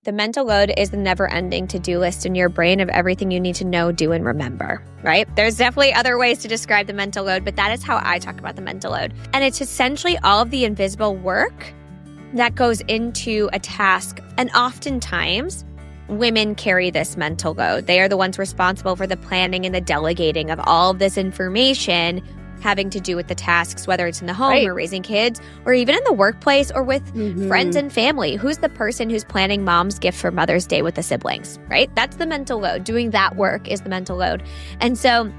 The mental load is the never-ending to-do list in your brain of everything you need to know, do, and remember, right? There's definitely other ways to describe the mental load, but that is how I talk about the mental load. And it's essentially all of the invisible work that goes into a task. And oftentimes, women carry this mental load. They are the ones responsible for the planning and the delegating of all of this information having to do with the tasks, whether it's in the home or raising kids, or even in the workplace or with friends and family. Who's the person who's planning mom's gift for Mother's Day with the siblings, right? That's the mental load. Doing that work is the mental load. And so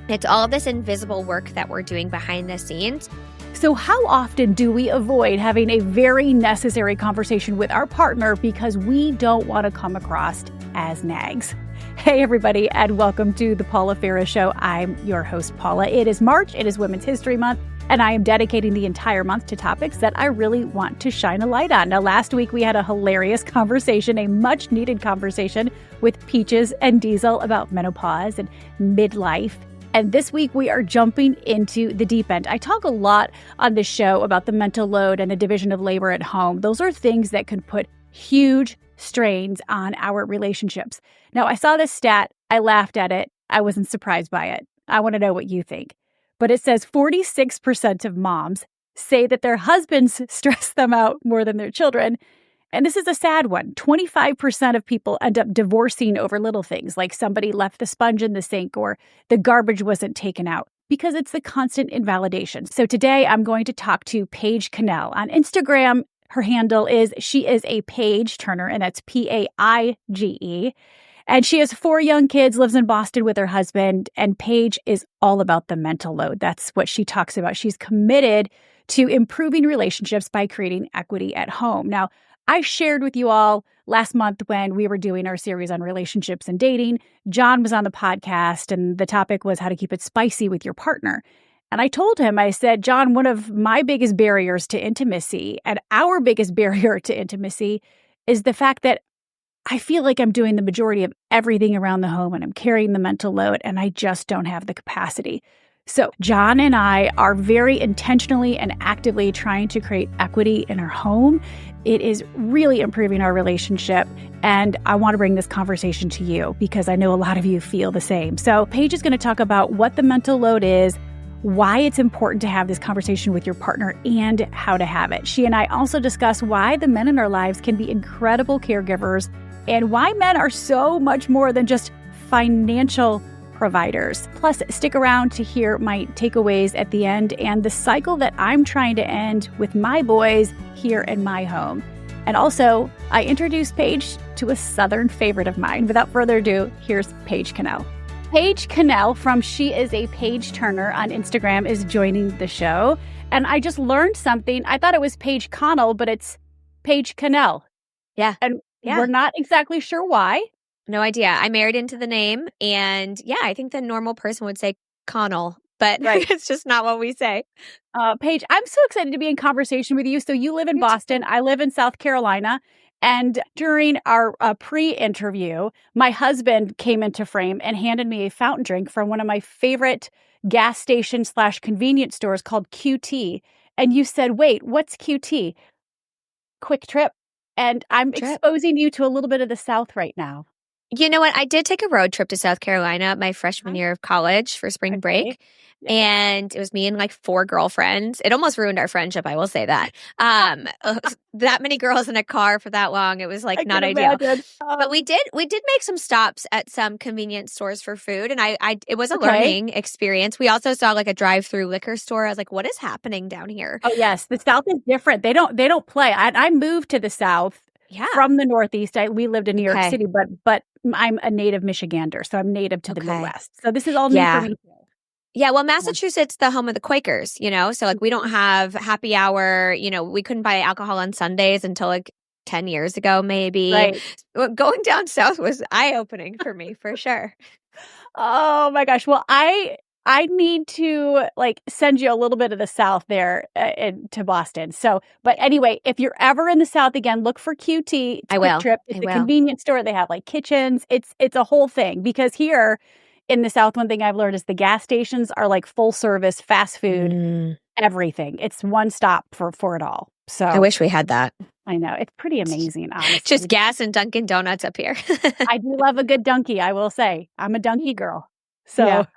it's all of this invisible work that we're doing behind the scenes. So how often do we avoid having a very necessary conversation with our partner because we don't want to come across as nags? Hey, everybody, and welcome to the Paula Farah Show. I'm your host, Paula. It is March. It is Women's History Month, and I am dedicating the entire month to topics that I really want to shine a light on. Now, last week, we had a hilarious conversation, a much-needed conversation with Peaches and Diesel about menopause and midlife. And this week, we are jumping into the deep end. I talk a lot on this show about the mental load and the division of labor at home. Those are things that can put huge strains on our relationships. Now, I saw this stat. I laughed at it. I wasn't surprised by it. I want to know what you think. But it says 46% of moms say that their husbands stress them out more than their children. And this is a sad one. 25% of people end up divorcing over little things, like somebody left the sponge in the sink or the garbage wasn't taken out, because it's the constant invalidation. So today I'm going to talk to Paige Connell. On Instagram, her handle is, she is a Paige Turner, and that's Paige. And she has 4 young kids, lives in Boston with her husband, and Paige is all about the mental load. That's what she talks about. She's committed to improving relationships by creating equity at home. Now, I shared with you all last month when we were doing our series on relationships and dating. John was on the podcast, and the topic was how to keep it spicy with your partner. And I told him, I said, John, one of my biggest barriers to intimacy and our biggest barrier to intimacy is the fact that I feel like I'm doing the majority of everything around the home and I'm carrying the mental load and I just don't have the capacity. So John and I are very intentionally and actively trying to create equity in our home. It is really improving our relationship. And I want to bring this conversation to you because I know a lot of you feel the same. So Paige is going to talk about what the mental load is, why it's important to have this conversation with your partner, and how to have it. She and I also discuss why the men in our lives can be incredible caregivers and why men are so much more than just financial providers. Plus, stick around to hear my takeaways at the end and the cycle that I'm trying to end with my boys here in my home. And also, I introduced Paige to a Southern favorite of mine. Without further ado, here's Paige Connell. Paige Connell from She is a Paige Turner on Instagram is joining the show. And I just learned something. I thought it was Paige Connell, but it's Paige Connell. Yeah. And we're not exactly sure why. No idea. I married into the name. And yeah, I think the normal person would say Connell, but it's just not what we say. Paige, I'm so excited to be in conversation with you. So you live in Boston. I live in South Carolina. And during our pre-interview, my husband came into frame and handed me a fountain drink from one of my favorite gas station / convenience stores called QT. And you said, wait, what's QT? Quick Trip. And I'm exposing you to a little bit of the South right now. You know what? I did take a road trip to South Carolina my freshman year of college for spring break. Yeah. And it was me and like 4 girlfriends. It almost ruined our friendship, I will say that. That many girls in a car for that long, it was like not ideal. But we did make some stops at some convenience stores for food, and it was a learning experience. We also saw like a drive-through liquor store. I was like, what is happening down here? Oh yes, the South is different. They don't play. I moved to the South from the Northeast. We lived in New York City, but I'm a native Michigander, so I'm native to the Midwest. So this is all new for me. Yeah, well, Massachusetts, the home of the Quakers, so like we don't have happy hour, we couldn't buy alcohol on Sundays until like 10 years ago, maybe. Right. Going down south was eye-opening for me, for sure. Oh my gosh. Well, I need to like send you a little bit of the South there to Boston. So, but anyway, if you're ever in the South again, look for QT. I will. Trip. It's a convenience store. They have like kitchens. It's a whole thing because here in the South, one thing I've learned is the gas stations are like full service, fast food, everything. It's one stop for it all. So I wish we had that. I know. It's pretty amazing, Just honestly. gas and Dunkin' Donuts up here. I do love a good donkey, I will say. I'm a donkey girl. Yeah, So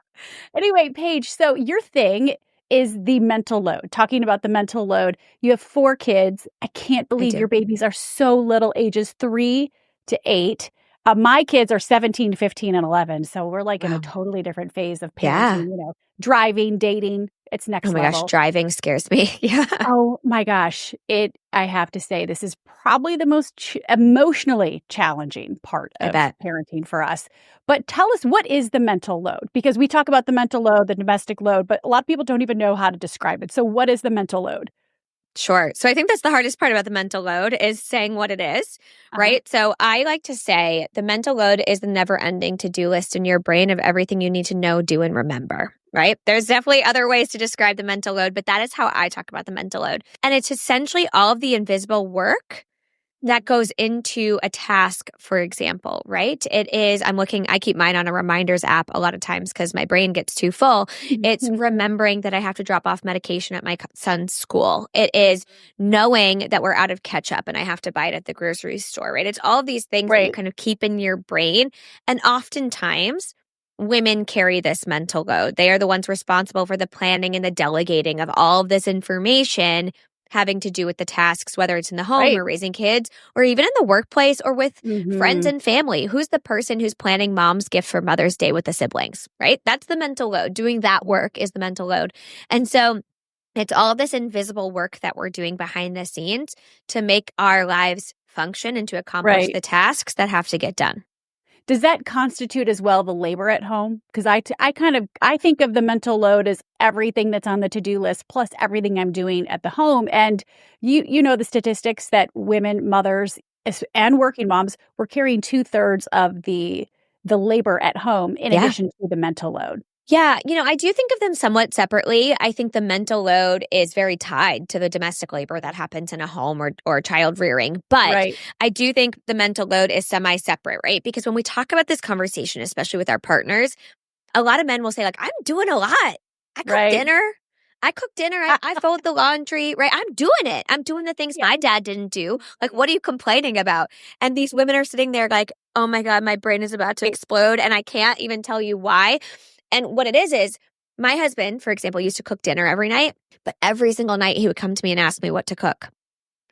anyway, Paige, so your thing is the mental load, talking about the mental load. You have 4 kids. I can't I believe your do. babies are so little, ages 3 to 8. My kids are 17, 15, and 11. So we're like in a Wow. totally different phase of Yeah. parenting, driving, dating. It's Oh next my gosh, level. driving scares me. Yeah. Oh my gosh. I have to say, this is probably the most emotionally challenging part I of bet. parenting for us. But tell us, what is the mental load? Because we talk about the mental load, the domestic load, but a lot of people don't even know how to describe it. So, what is the mental load? Sure. So I think that's the hardest part about the mental load is saying what it is, Uh-huh. right? So I like to say the mental load is the never ending to do list in your brain of everything you need to know, do, and remember, right? There's definitely other ways to describe the mental load, but that is how I talk about the mental load. And it's essentially all of the invisible work that goes into a task, for example, right? It is, I keep mine on a reminders app a lot of times because my brain gets too full. It's remembering that I have to drop off medication at my son's school. It is knowing that we're out of ketchup and I have to buy it at the grocery store, right? It's all of these things that you Right. kind of keep in your brain. And oftentimes, women carry this mental load. They are the ones responsible for the planning and the delegating of all of this information having to do with the tasks, whether it's in the home Right. or raising kids, or even in the workplace or with friends Mhm. and family. Who's the person who's planning mom's gift for Mother's Day with the siblings, right? That's the mental load. Doing that work is the mental load. And so it's all of this invisible work that we're doing behind the scenes to make our lives function and to accomplish Right. the tasks that have to get done. Does that constitute as well the labor at home? Because I think of the mental load as everything that's on the to-do list plus everything I'm doing at the home. And you know the statistics that women, mothers, and working moms were carrying 2/3 of the labor at home in Yeah. addition to the mental load. Yeah, I do think of them somewhat separately. I think the mental load is very tied to the domestic labor that happens in a home or child rearing. But Right. I do think the mental load is semi-separate, right? Because when we talk about this conversation, especially with our partners, a lot of men will say, like, I'm doing a lot. I cook Right. dinner. I cook dinner. I fold the laundry, right? I'm doing it. I'm doing the things Yeah. my dad didn't do. Like, what are you complaining about? And these women are sitting there like, oh my God, my brain is about to explode. And I can't even tell you why. And what it is my husband, for example, used to cook dinner every night, but every single night he would come to me and ask me what to cook.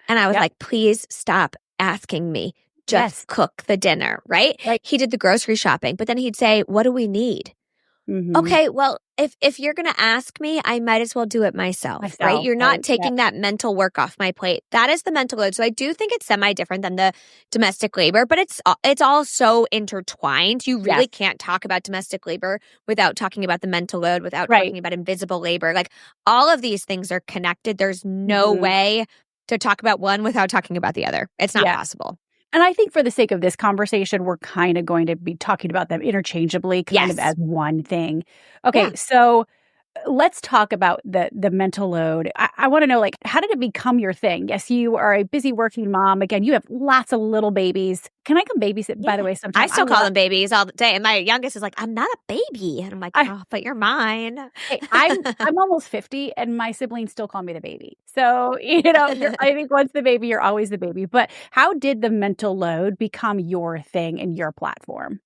And I was Yep. like, please stop asking me. Just Yes. cook the dinner, right? Right. He did the grocery shopping, but then he'd say, what do we need? Mhm. Okay, well, if you're going to ask me, I might as well do it myself, right? Myself, You're not right? Yep. taking that mental work off my plate. That is the mental load. So I do think it's semi different than the domestic labor, but it's all so intertwined. You Yes. really can't talk about domestic labor without talking about the mental load, without Right. talking about invisible labor. Like all of these things are connected. There's no Mhm. way to talk about one without talking about the other. It's not Yeah. possible. And I think for the sake of this conversation, we're kind of going to be talking about them interchangeably, kind of Yes. as one thing. Okay, Yeah. so let's talk about the mental load. I want to know, like, how did it become your thing? Yes, you are a busy working mom. Again, you have lots of little babies. Can I come babysit, by the Yeah. way, I sometime? still call them babies all the day. And my youngest is like, I'm not a baby. And I'm like, I oh, but you're mine. hey, I'm almost 50 and my siblings still call me the baby. So, I think once the baby, you're always the baby. But how did the mental load become your thing and your platform?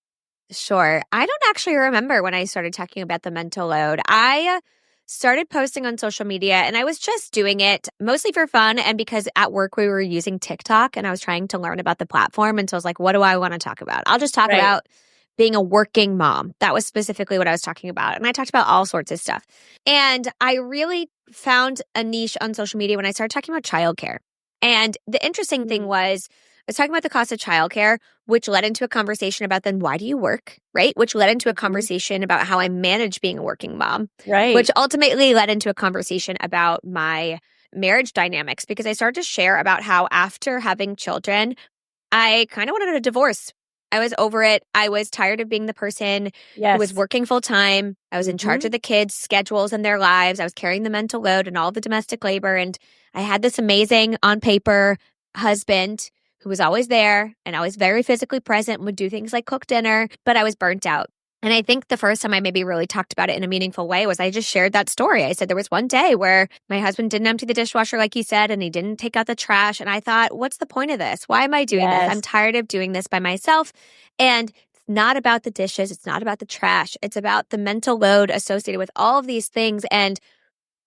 Sure. I don't actually remember when I started talking about the mental load. I started posting on social media and I was just doing it mostly for fun and because at work we were using TikTok and I was trying to learn about the platform. And so I was like, what do I want to talk about? I'll just talk Right. about being a working mom. That was specifically what I was talking about. And I talked about all sorts of stuff. And I really found a niche on social media when I started talking about childcare. And the interesting thing Mm. was, I was talking about the cost of childcare, which led into a conversation about then why do you work, right? Which led into a Mhm. conversation about how I manage being a working mom, Right. which ultimately led into a conversation about my marriage dynamics because I started to share about how after having children, I kind of wanted a divorce. I was over it. I was tired of being the person who was Yes. working full time. I was in charge Mhm. of the kids' schedules and their lives. I was carrying the mental load and all the domestic labor. And I had this amazing, on paper, husband who was always there and always very physically present and would do things like cook dinner, but I was burnt out. And I think the first time I maybe really talked about it in a meaningful way was I just shared that story. I said there was one day where my husband didn't empty the dishwasher like he said, and he didn't take out the trash. And I thought, what's the point of this? Why am I doing this? I'm Yes. tired of doing this by myself. And it's not about the dishes. It's not about the trash. It's about the mental load associated with all of these things. And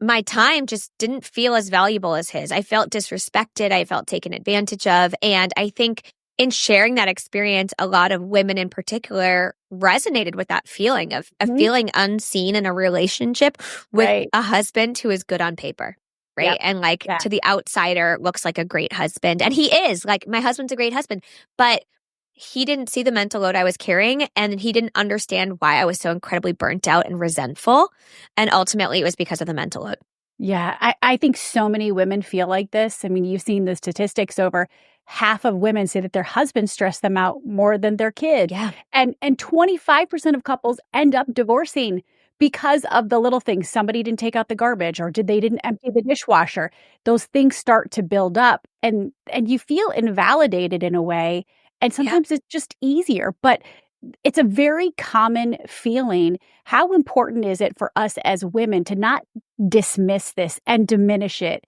my time just didn't feel as valuable as his. I felt disrespected. I felt taken advantage of. And I think in sharing that experience, a lot of women in particular resonated with that feeling of feeling unseen in a relationship with Right. a husband who is good on paper. Right. Yep. And like Yeah. to the outsider looks like a great husband. And he is like, my husband's a great husband, but he didn't see the mental load I was carrying, and he didn't understand why I was so incredibly burnt out and resentful. And ultimately, it was because of the mental load. Yeah, I think so many women feel like this. I mean, you've seen the statistics. Over half of women say that their husbands stress them out more than their kids. Yeah. And 25% of couples end up divorcing because of the little things. Somebody didn't take out the garbage, or they didn't empty the dishwasher. Those things start to build up, and you feel invalidated in a way. And sometimes it's just easier, but it's a very common feeling. How important is it for us as women to not dismiss this and diminish it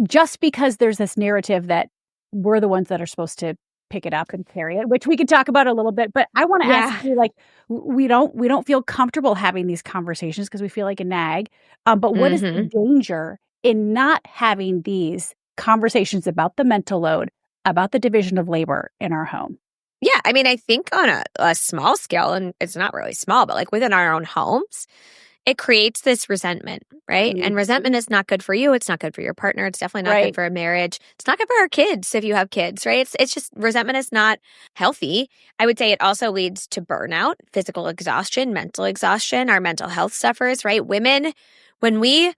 just because there's this narrative that we're the ones that are supposed to pick it up and carry it, which we could talk about a little bit. But I want to ask you, like, we don't feel comfortable having these conversations because we feel like a nag. But what is the danger in not having these conversations about the mental load, about the division of labor in our home? Yeah. I mean, I think on a small scale, and it's not really small, but like within our own homes, it creates this resentment, right? And resentment is not good for you. It's not good for your partner. It's definitely not good for a marriage. It's not good for our kids if you have kids, right? It's just resentment is not healthy. I would say it also leads to burnout, physical exhaustion, mental exhaustion. Our mental health suffers, right? Women, when we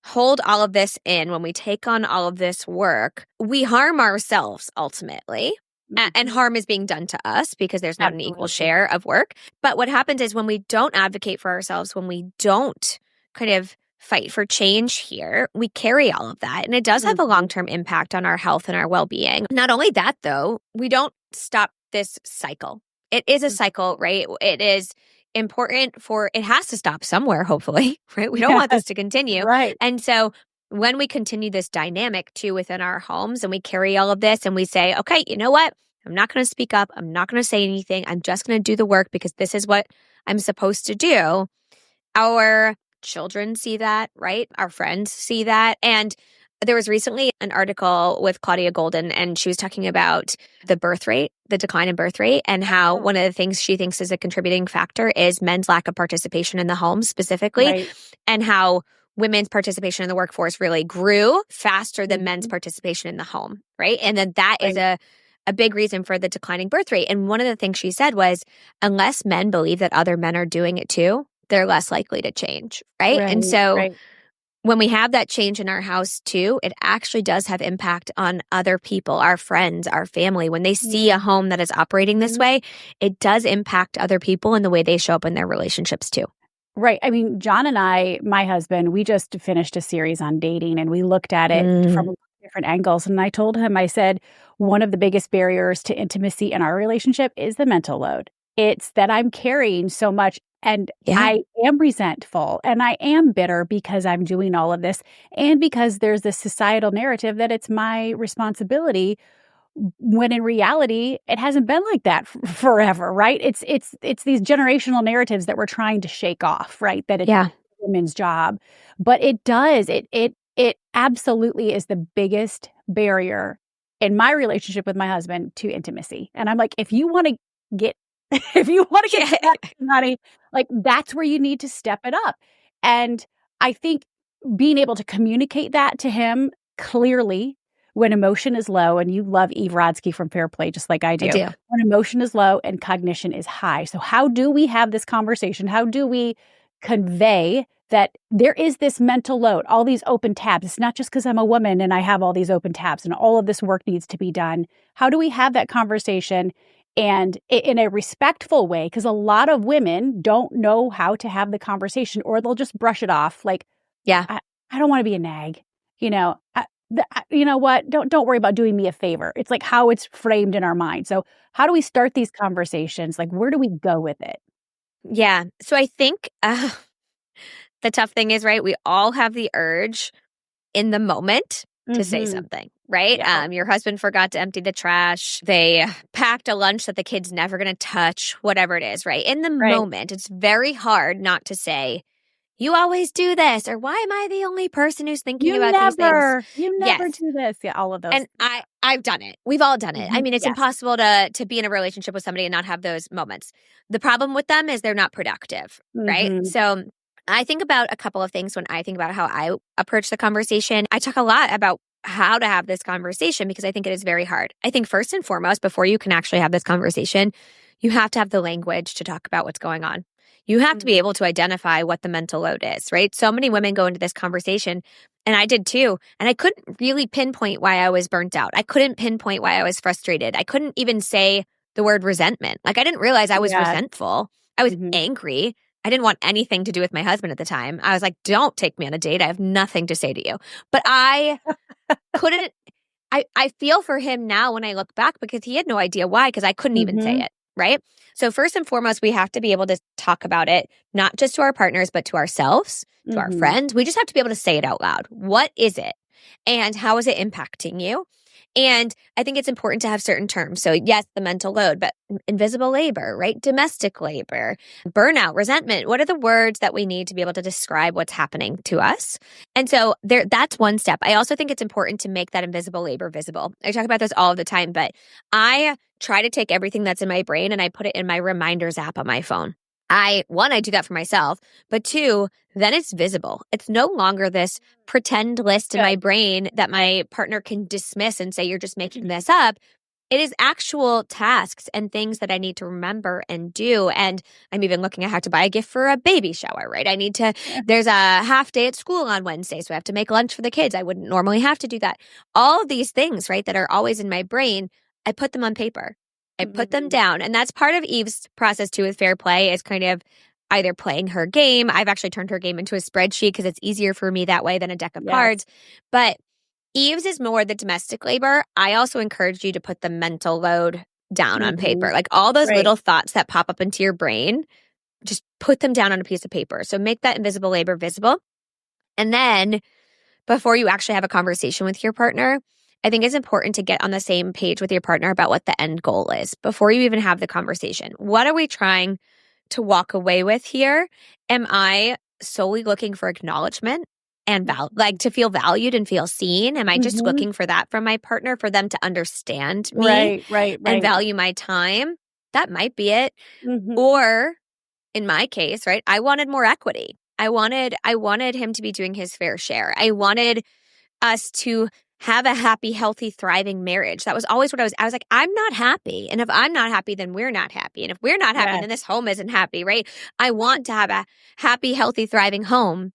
hold all of this in, when we take on all of this work, we harm ourselves ultimately. And harm is being done to us because there's not an equal share of work. But what happens is when we don't advocate for ourselves, when we don't kind of fight for change here, we carry all of that. And it does have a long-term impact on our health and our well-being. Not only that, though, we don't stop this cycle. It is a cycle, right? It is important it has to stop somewhere, hopefully, right? We don't want this to continue. Right. And so when we continue this dynamic too within our homes and we carry all of this and we say, okay, you know what? I'm not going to speak up. I'm not going to say anything. I'm just going to do the work because this is what I'm supposed to do. Our children see that, right? Our friends see that. And there was recently an article with Claudia Golden, and she was talking about the birth rate, the decline in birth rate, and how one of the things she thinks is a contributing factor is men's lack of participation in the home specifically, and how women's participation in the workforce really grew faster than men's participation in the home, right? And then that is a big reason for the declining birth rate. And one of the things she said was, unless men believe that other men are doing it too, they're less likely to change, right? And so when we have that change in our house too, it actually does have impact on other people, our friends, our family. When they see a home that is operating this way, it does impact other people in the way they show up in their relationships too. Right. I mean, John and I, my husband, we just finished a series on dating, and we looked at it from different angles. And I told him, I said, one of the biggest barriers to intimacy in our relationship is the mental load. It's that I'm carrying so much, and I am resentful and I am bitter because I'm doing all of this, and because there's this societal narrative that it's my responsibility, when in reality it hasn't been like that forever, right? It's these generational narratives that we're trying to shake off, right? That it's a women's job, but it absolutely is the biggest barrier in my relationship with my husband to intimacy. And I'm like, if you want to get back, honey, like that's where you need to step it up. And I think being able to communicate that to him clearly when emotion is low, and you love Eve Rodsky from Fair Play just like I do. When emotion is low and cognition is high. So how do we have this conversation? How do we convey that there is this mental load, all these open tabs? It's not just because I'm a woman and I have all these open tabs and all of this work needs to be done. How do we have that conversation, and in a respectful way? Because a lot of women don't know how to have the conversation, or they'll just brush it off like, I don't want to be a nag. You know what? Don't worry about doing me a favor. It's like how it's framed in our mind. So how do we start these conversations? Like, where do we go with it? Yeah. So I think the tough thing is, right, we all have the urge in the moment to say Mm-hmm. something, right? Yeah. Your husband forgot to empty the trash. They packed a lunch that the kid's never going to touch, whatever it is, right? In the Right. moment, it's very hard not to say, you always do this, or why am I the only person who's thinking about these things? You never Yes. do this. Yeah, all of those. And I've done it. We've all done it. I mean, it's Yes. impossible to be in a relationship with somebody and not have those moments. The problem with them is they're not productive, right? Mm-hmm. So I think about a couple of things when I think about how I approach the conversation. I talk a lot about how to have this conversation because I think it is very hard. I think first and foremost, before you can actually have this conversation, you have to have the language to talk about what's going on. You have to be able to identify what the mental load is, right? So many women go into this conversation, and I did too, and I couldn't really pinpoint why I was burnt out. I couldn't pinpoint why I was frustrated. I couldn't even say the word resentment. Like, I didn't realize I was Yeah. resentful. I was Mm-hmm. angry. I didn't want anything to do with my husband at the time. I was like, don't take me on a date. I have nothing to say to you. But I couldn't, I feel for him now when I look back because he had no idea why, because I couldn't even say Mm-hmm. it. Right. So, first and foremost, we have to be able to talk about it, not just to our partners, but to ourselves, to our Mm-hmm. friends. We just have to be able to say it out loud. What is it? And how is it impacting you? And I think it's important to have certain terms. So, yes, the mental load, but invisible labor, right? Domestic labor, burnout, resentment. What are the words that we need to be able to describe what's happening to us? And so that's one step. I also think it's important to make that invisible labor visible. I talk about this all the time, but I try to take everything that's in my brain and I put it in my reminders app on my phone. I do that for myself, but two, then it's visible. It's no longer this pretend list in my brain that my partner can dismiss and say, you're just making this up. It is actual tasks and things that I need to remember and do. And I'm even looking at how to buy a gift for a baby shower, right? There's a half day at school on Wednesday, so I have to make lunch for the kids. I wouldn't normally have to do that. All of these things, right, that are always in my brain, I put them on paper. I put them Mm-hmm. down. And that's part of Eve's process too with Fair Play is kind of either playing her game. I've actually turned her game into a spreadsheet because it's easier for me that way than a deck of Yes. cards. But Eve's is more the domestic labor. I also encourage you to put the mental load down on paper. Like all those Right. little thoughts that pop up into your brain, just put them down on a piece of paper. So make that invisible labor visible. And then before you actually have a conversation with your partner, I think it's important to get on the same page with your partner about what the end goal is before you even have the conversation. What are we trying to walk away with here? Am I solely looking for acknowledgement and like to feel valued and feel seen? Am I just looking for that from my partner for them to understand me Right. and value my time? That might be it. Mm-hmm. Or in my case, right, I wanted more equity. I wanted him to be doing his fair share. I wanted us to have a happy, healthy, thriving marriage. That was always what I was like, I'm not happy. And if I'm not happy, then we're not happy. And if we're not happy, Yes. then this home isn't happy, right? I want to have a happy, healthy, thriving home.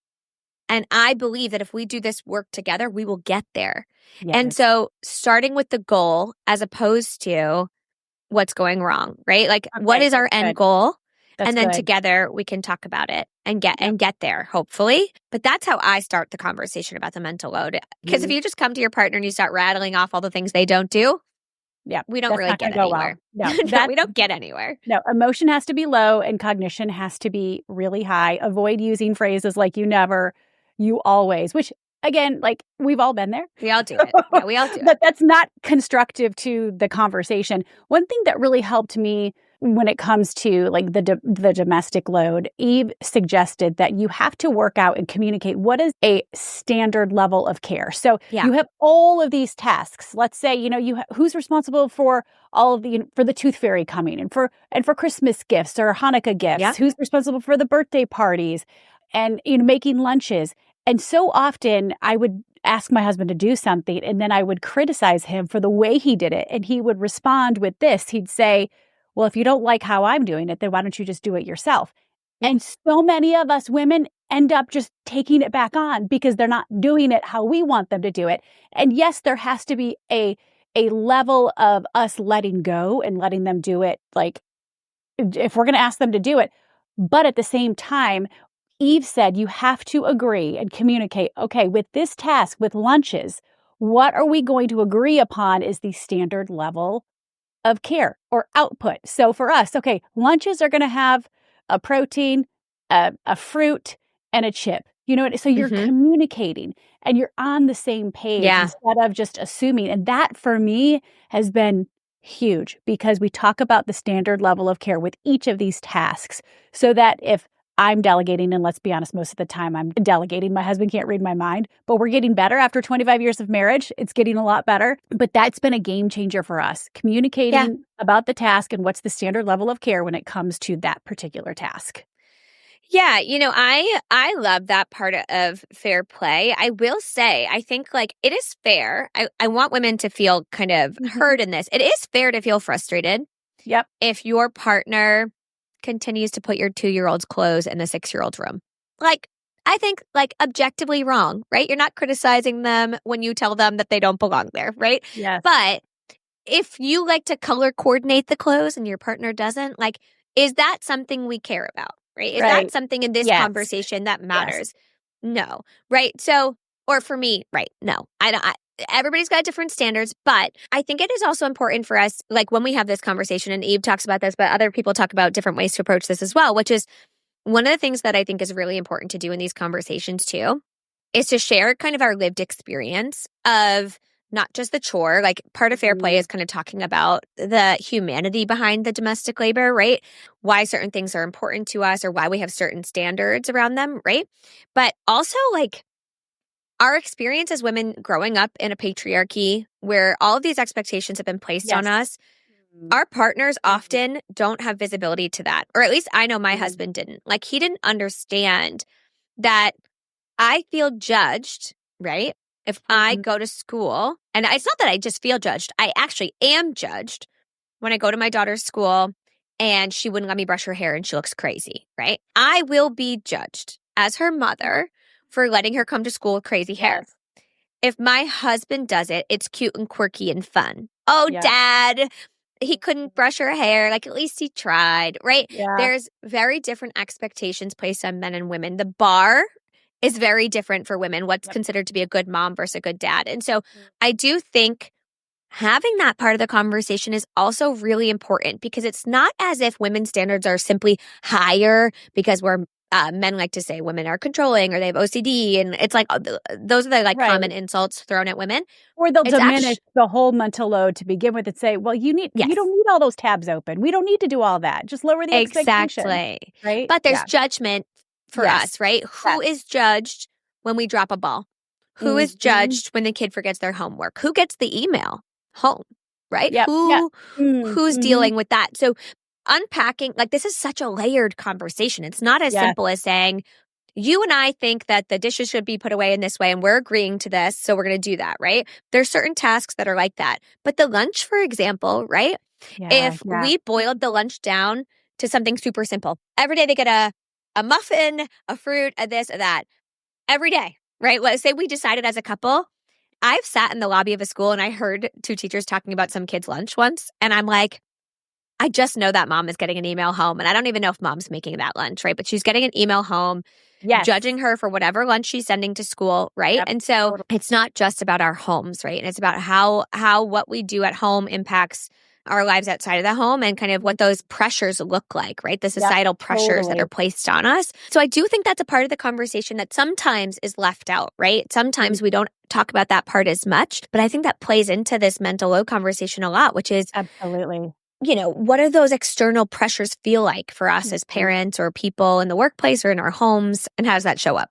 And I believe that if we do this work together, we will get there. And Yes. so starting with the goal as opposed to what's going wrong, right? Like what Okay, is our that's end good. goal? That's And then good. together we can talk about it and get there, hopefully. But that's how I start the conversation about the mental load. Because if you just come to your partner and you start rattling off all the things they don't do, Yeah, we don't that's really not get gonna go well. anywhere. No, No, we don't get anywhere. no, emotion has to be low and cognition has to be really high. Avoid using phrases like "you never," "you always," which again, like we've all been there. We all do it. Yeah, we all do it. But that's not constructive to the conversation. One thing that really helped me when it comes to like the domestic load, Eve suggested that you have to work out and communicate what is a standard level of care. So you have all of these tasks. Let's say, who's responsible for all of for the tooth fairy coming and for Christmas gifts or Hanukkah gifts, Yeah. who's responsible for the birthday parties and making lunches. And so often I would ask my husband to do something and then I would criticize him for the way he did it. And he would respond with this. He'd say, well, if you don't like how I'm doing it, then why don't you just do it yourself? Yeah. And so many of us women end up just taking it back on because they're not doing it how we want them to do it. And yes, there has to be a level of us letting go and letting them do it. Like if we're going to ask them to do it, but at the same time, Eve said you have to agree and communicate, okay, with this task, with lunches, what are we going to agree upon is the standard level of care or output. So for us, okay, lunches are going to have a protein, a fruit, and a chip. So you're communicating and you're on the same page Yeah. instead of just assuming. And that for me has been huge because we talk about the standard level of care with each of these tasks so that if I'm delegating, and let's be honest, most of the time I'm delegating. My husband can't read my mind, but we're getting better after 25 years of marriage. It's getting a lot better. But that's been a game changer for us, communicating about the task and what's the standard level of care when it comes to that particular task. Yeah, I love that part of fair play. I will say, I think like it is fair. I want women to feel kind of heard in this. It is fair to feel frustrated. Yep. If your partner continues to put your 2-year-old's clothes in the 6-year-old's room. Like, I think like objectively wrong, right? You're not criticizing them when you tell them that they don't belong there, right? Yes. But if you like to color coordinate the clothes and your partner doesn't, like, is that something we care about, right? Is that something in this conversation that matters? No, right? So, or for me, right? No, I don't. Everybody's got different standards, but I think it is also important for us, like when we have this conversation, and Eve talks about this, but other people talk about different ways to approach this as well, which is one of the things that I think is really important to do in these conversations too, is to share kind of our lived experience of not just the chore. Like part of fair play is kind of talking about the humanity behind the domestic labor, right? Why certain things are important to us or why we have certain standards around them, right? But also like our experience as women growing up in a patriarchy where all of these expectations have been placed on us, our partners often don't have visibility to that. Or at least I know my husband didn't. Like he didn't understand that I feel judged, right? If I go to school, and it's not that I just feel judged, I actually am judged when I go to my daughter's school and she wouldn't let me brush her hair and she looks crazy, right? I will be judged as her mother for letting her come to school with crazy hair. If my husband does it, it's cute and quirky and fun. Oh, Dad, he couldn't brush her hair. Like, at least he tried, right? There's very different expectations placed on men and women. The bar is very different for women, what's considered to be a good mom versus a good dad. And so I do think having that part of the conversation is also really important because it's not as if women's standards are simply higher because men like to say women are controlling or they have OCD. And it's like, those are the like common insults thrown at women. Or they'll diminish the whole mental load to begin with and say, well, you don't need all those tabs open. We don't need to do all that. Just lower the expectation. Exactly. Right? But there's judgment for us, right? Who is judged when we drop a ball? Who is judged when the kid forgets their homework? Who gets the email home, right? Who's dealing with that? So unpacking, like this is such a layered conversation. It's not as simple as saying, you and I think that the dishes should be put away in this way and we're agreeing to this, so we're going to do that, right? There's certain tasks that are like that. But the lunch, for example, right? If we boiled the lunch down to something super simple, every day they get a muffin, a fruit, a this, a that, every day, right? Let's say we decided as a couple. I've sat in the lobby of a school and I heard 2 teachers talking about some kid's lunch once. And I'm like, I just know that mom is getting an email home. And I don't even know if mom's making that lunch, right? But she's getting an email home, judging her for whatever lunch she's sending to school, right? And so it's not just about our homes, right? And it's about how what we do at home impacts our lives outside of the home and kind of what those pressures look like, right? The societal pressures that are placed on us. So I do think that's a part of the conversation that sometimes is left out, right? Sometimes we don't talk about that part as much, but I think that plays into this mental load conversation a lot, which is absolutely, what do those external pressures feel like for us as parents or people in the workplace or in our homes? And how does that show up?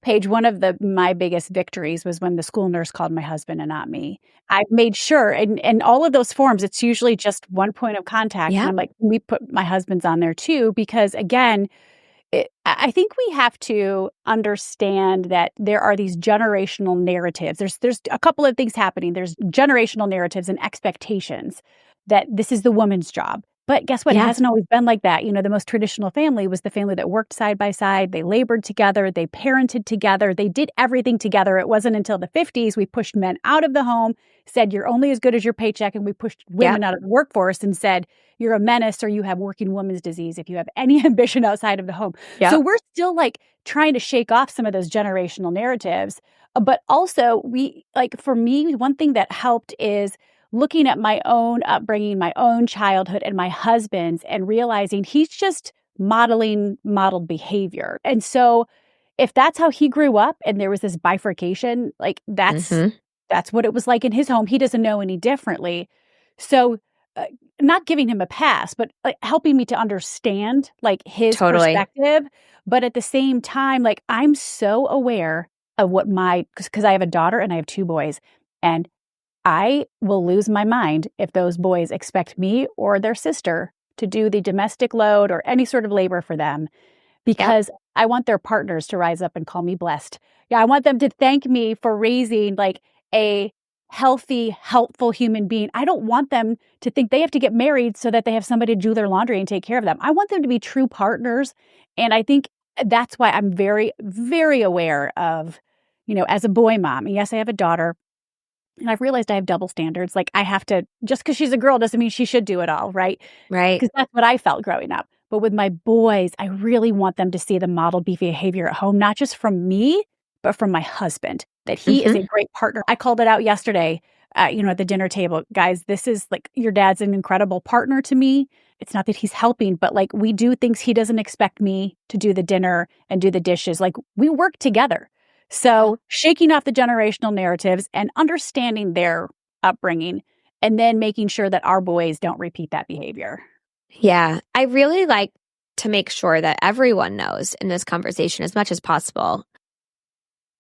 Paige, one of my biggest victories was when the school nurse called my husband and not me. I made sure, and all of those forms, it's usually just one point of contact. And I'm like, we put my husband's on there too, because again, I think we have to understand that there are these generational narratives. There's a couple of things happening. There's generational narratives and expectations that this is the woman's job. But guess what? It hasn't always been like that. The most traditional family was the family that worked side by side. They labored together. They parented together. They did everything together. It wasn't until the 50s we pushed men out of the home, said you're only as good as your paycheck, and we pushed women out of the workforce and said you're a menace or you have working woman's disease if you have any ambition outside of the home. So we're still like trying to shake off some of those generational narratives. But also for me, one thing that helped is looking at my own upbringing, my own childhood, and my husband's, and realizing he's just modeled behavior. And so if that's how he grew up and there was this bifurcation, like that's what it was like in his home. He doesn't know any differently. So not giving him a pass, but like helping me to understand like his Totally. perspective. But at the same time, like I'm so aware of what because I have a daughter and I have 2 boys, and I will lose my mind if those boys expect me or their sister to do the domestic load or any sort of labor for them, Yep. because I want their partners to rise up and call me blessed. Yeah, I want them to thank me for raising like a healthy, helpful human being. I don't want them to think they have to get married so that they have somebody to do their laundry and take care of them. I want them to be true partners. And I think that's why I'm very, very aware of, as a boy mom, and yes, I have a daughter, and I've realized I have double standards. Like I have to, just because she's a girl doesn't mean she should do it all, right? Right. Because that's what I felt growing up. But with my boys, I really want them to see the modeled behavior at home, not just from me, but from my husband, that he is a great partner. I called it out yesterday, at the dinner table. Guys, this is like, your dad's an incredible partner to me. It's not that he's helping, but like we do things he doesn't expect me to do the dinner and do the dishes. Like we work together. So shaking off the generational narratives and understanding their upbringing, and then making sure that our boys don't repeat that behavior. Yeah. I really like to make sure that everyone knows in this conversation as much as possible.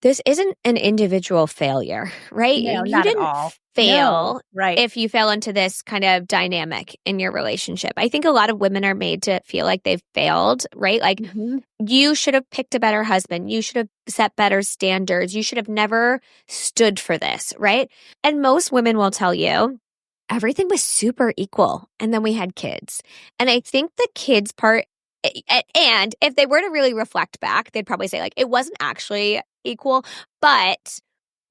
This isn't an individual failure, right? No, You not at didn't all. fail No, right. if you fell into this kind of dynamic in your relationship. I think a lot of women are made to feel like they've failed, right? Like you should have picked a better husband. You should have set better standards. You should have never stood for this, right? And most women will tell you everything was super equal. And then we had kids. And I think the kids part, and if they were to really reflect back, they'd probably say, like, it wasn't actually equal, but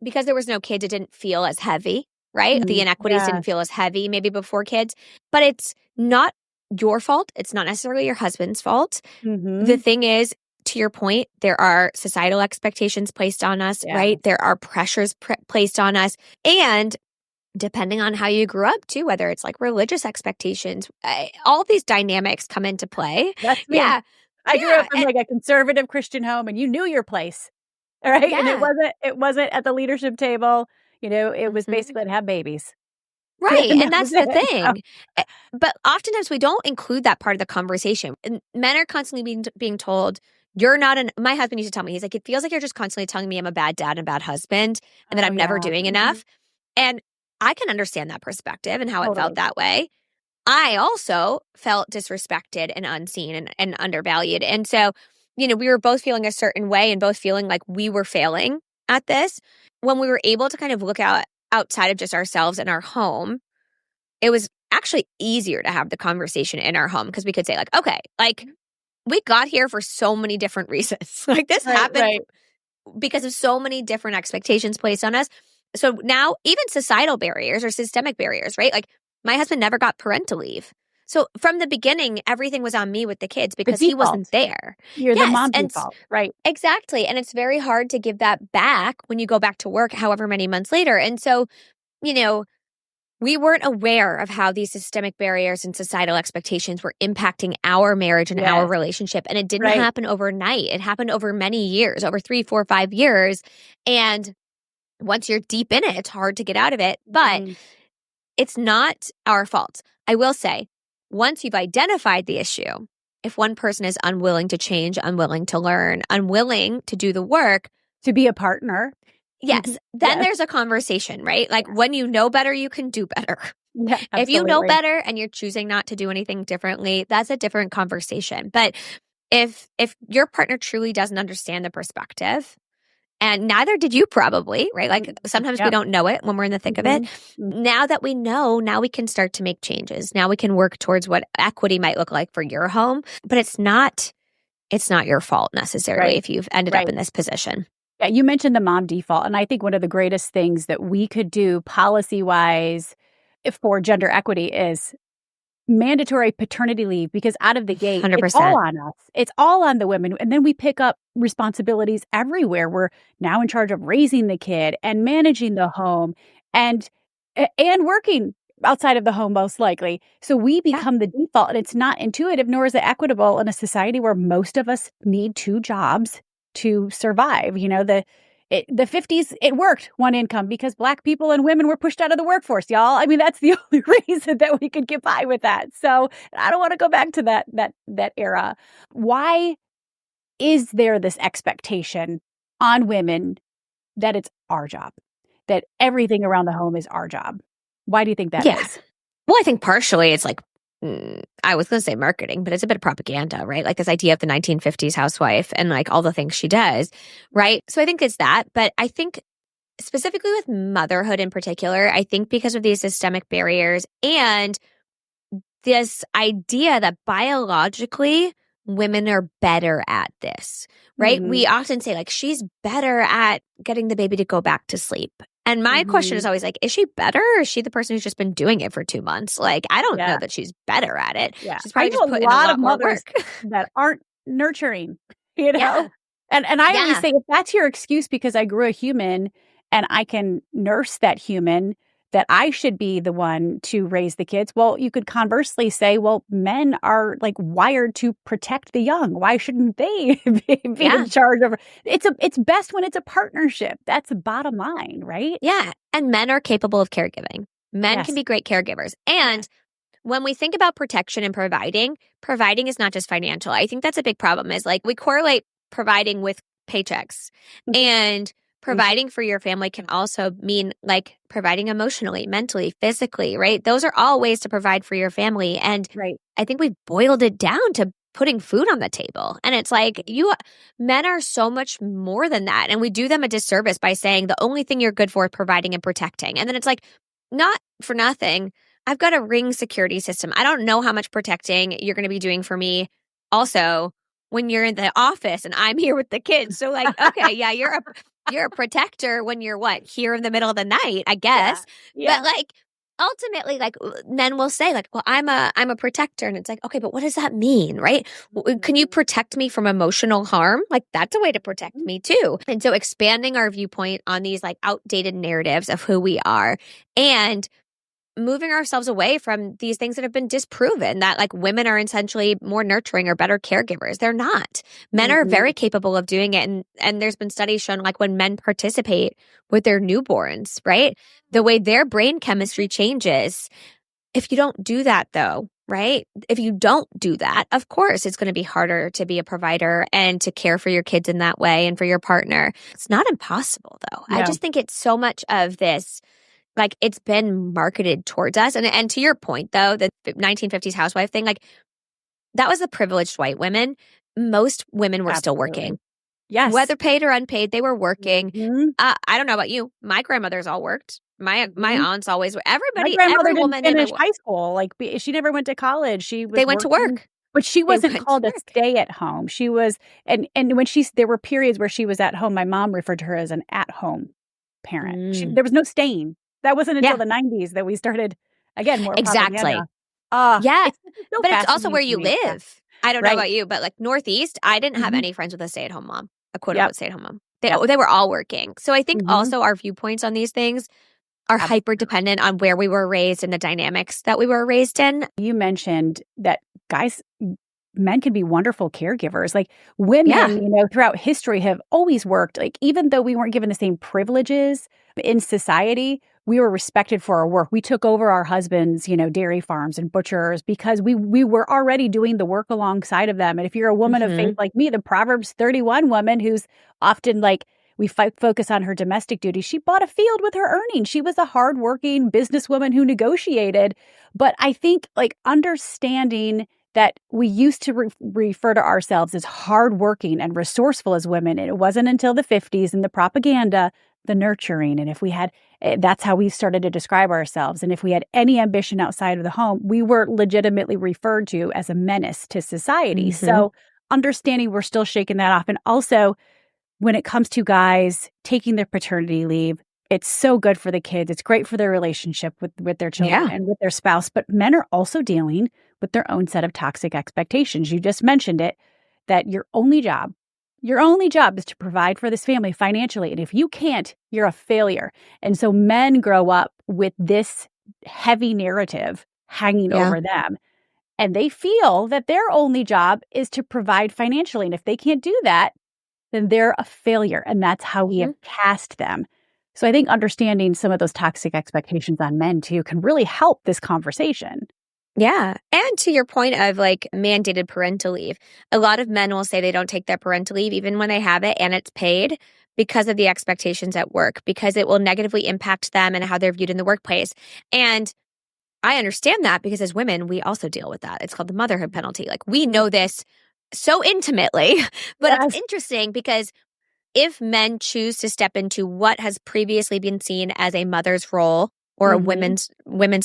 because there was no kids, it didn't feel as heavy, right? The inequities didn't feel as heavy maybe before kids, but it's not your fault. It's not necessarily your husband's fault. The thing is, to your point, there are societal expectations placed on us, right? There are pressures placed on us. And depending on how you grew up too, whether it's like religious expectations, all these dynamics come into play. That's me. Yeah. I grew up in like a conservative Christian home, and you knew your place, right? Yeah. And it wasn't at the leadership table. It was basically to have babies. Right. And And that's the thing. But oftentimes we don't include that part of the conversation. And men are constantly being told, you're not my husband used to tell me, he's like, it feels like you're just constantly telling me I'm a bad dad and a bad husband and that I'm never doing enough. And I can understand that perspective and how it felt that way. I also felt disrespected and unseen and undervalued. And so, we were both feeling a certain way and both feeling like we were failing at this. When we were able to kind of look outside of just ourselves and our home, it was actually easier to have the conversation in our home because we could say, like, okay, like we got here for so many different reasons. Like this happened because of so many different expectations placed on us. So now even societal barriers or systemic barriers, right? Like my husband never got parental leave. So from the beginning, everything was on me with the kids because he wasn't there. You're the mom default, right? Exactly. And it's very hard to give that back when you go back to work however many months later. And so, we weren't aware of how these systemic barriers and societal expectations were impacting our marriage and our relationship. And it didn't happen overnight. It happened over many years, over 3, 4, 5 years. And once you're deep in it, it's hard to get out of it. But it's not our fault. I will say, once you've identified the issue, if one person is unwilling to change, unwilling to learn, unwilling to do the work, to be a partner, yes, then there's a conversation, right? Like when you know better, you can do better. Yeah, if you know better and you're choosing not to do anything differently, that's a different conversation. But if your partner truly doesn't understand the perspective, and neither did you probably, right? Like sometimes we don't know it when we're in the thick of it. Now that we know, now we can start to make changes. Now we can work towards what equity might look like for your home. But it's not your fault necessarily if you've ended up in this position. Yeah, you mentioned the mom default. And I think one of the greatest things that we could do policy-wise for gender equity is mandatory paternity leave, because out of the gate, 100%. It's all on us. It's all on the women. And then we pick up responsibilities everywhere. We're now in charge of raising the kid and managing the home and working outside of the home, most likely. So we become the default, and it's not intuitive, nor is it equitable in a society where most of us need two jobs to survive. The 50s, it worked, one income, because Black people and women were pushed out of the workforce, y'all. I mean, that's the only reason that we could get by with that. So I don't want to go back to that era. Why is there this expectation on women that it's our job, that everything around the home is our job? Why do you think that is? Well, I think partially it's like, I was going to say marketing, but it's a bit of propaganda, right? Like this idea of the 1950s housewife and like all the things she does, right? So I think it's that. But I think specifically with motherhood in particular, I think because of these systemic barriers and this idea that biologically women are better at this, right? Mhm. We often say like, she's better at getting the baby to go back to sleep. And my question is always like, is she better or is she the person who's just been doing it for 2 months? Like, I don't know that she's better at it. Yeah. She's probably I know just put in a lot of more mothers work. that aren't nurturing, you know? Yeah. And I always say, if that's your excuse because I grew a human and I can nurse that human, that I should be the one to raise the kids. Well, you could conversely say, well, men are like wired to protect the young. Why shouldn't they be in charge of? It's best when it's a partnership. That's the bottom line, right? Yeah. And men are capable of caregiving. Men can be great caregivers. And when we think about protection and providing is not just financial. I think that's a big problem is like we correlate providing with paychecks, and providing for your family can also mean like providing emotionally, mentally, physically, right? Those are all ways to provide for your family. And I think we've boiled it down to putting food on the table. And it's like men are so much more than that. And we do them a disservice by saying the only thing you're good for is providing and protecting. And then it's like, not for nothing, I've got a Ring security system. I don't know how much protecting you're going to be doing for me also when you're in the office and I'm here with the kids. So like, okay, yeah, you're a protector when you're here in the middle of the night, I guess. Yeah. But like ultimately, like men will say like, well, I'm a protector. And it's like, okay, but what does that mean? Right. Can you protect me from emotional harm? Like that's a way to protect me too. And so expanding our viewpoint on these like outdated narratives of who we are and moving ourselves away from these things that have been disproven, that like women are essentially more nurturing or better caregivers. They're not. Men are very capable of doing it. And there's been studies shown like when men participate with their newborns, right? The way their brain chemistry changes. If you don't do that though, right? If you don't do that, of course, it's going to be harder to be a provider and to care for your kids in that way and for your partner. It's not impossible though. No. I just think it's so much of this. Like it's been marketed towards us. And to your point, though, the 1950s housewife thing, like that was the privileged white women. Most women were still working. Yes. Whether paid or unpaid, they were working. I don't know about you. My grandmothers all worked. My aunts always were. Everybody, my grandmother every woman didn't finish high school. Like she never went to college. They went to work. But she wasn't called a stay at home. She was, and when there were periods where she was at home, my mom referred to her as an at home parent. There was no staying. That wasn't until the 90s that we started, again, more exactly. Yeah. But it's also where you live. I don't know about you, but like Northeast, I didn't have any friends with a stay-at-home mom, a quote-unquote stay-at-home mom. They were all working. So I think also our viewpoints on these things are hyper-dependent on where we were raised and the dynamics that we were raised in. You mentioned that men can be wonderful caregivers. Like women, throughout history have always worked. Like even though we weren't given the same privileges in society, we were respected for our work. We took over our husbands', dairy farms and butchers because we were already doing the work alongside of them. And if you're a woman of faith like me, the Proverbs 31 woman who's often like, we focus on her domestic duties. She bought a field with her earnings. She was a hardworking businesswoman who negotiated. But I think like understanding that we used to refer to ourselves as hardworking and resourceful as women. And it wasn't until the 50s and the propaganda, the nurturing. And if we had, that's how we started to describe ourselves. And if we had any ambition outside of the home, we were legitimately referred to as a menace to society. So understanding we're still shaking that off. And also when it comes to guys taking their paternity leave, it's so good for the kids. It's great for their relationship with their children and with their spouse. But men are also dealing with their own set of toxic expectations. You just mentioned it, that your only job is to provide for this family financially. And if you can't, you're a failure. And so men grow up with this heavy narrative hanging Yeah. over them. And they feel that their only job is to provide financially. And if they can't do that, then they're a failure. And that's how we have cast them. So I think understanding some of those toxic expectations on men too can really help this conversation. Yeah. And to your point of like mandated parental leave, a lot of men will say they don't take their parental leave even when they have it and it's paid because of the expectations at work, because it will negatively impact them and how they're viewed in the workplace. And I understand that because as women, we also deal with that. It's called the motherhood penalty. Like we know this so intimately, but Yes. it's interesting because if men choose to step into what has previously been seen as a mother's role or a women's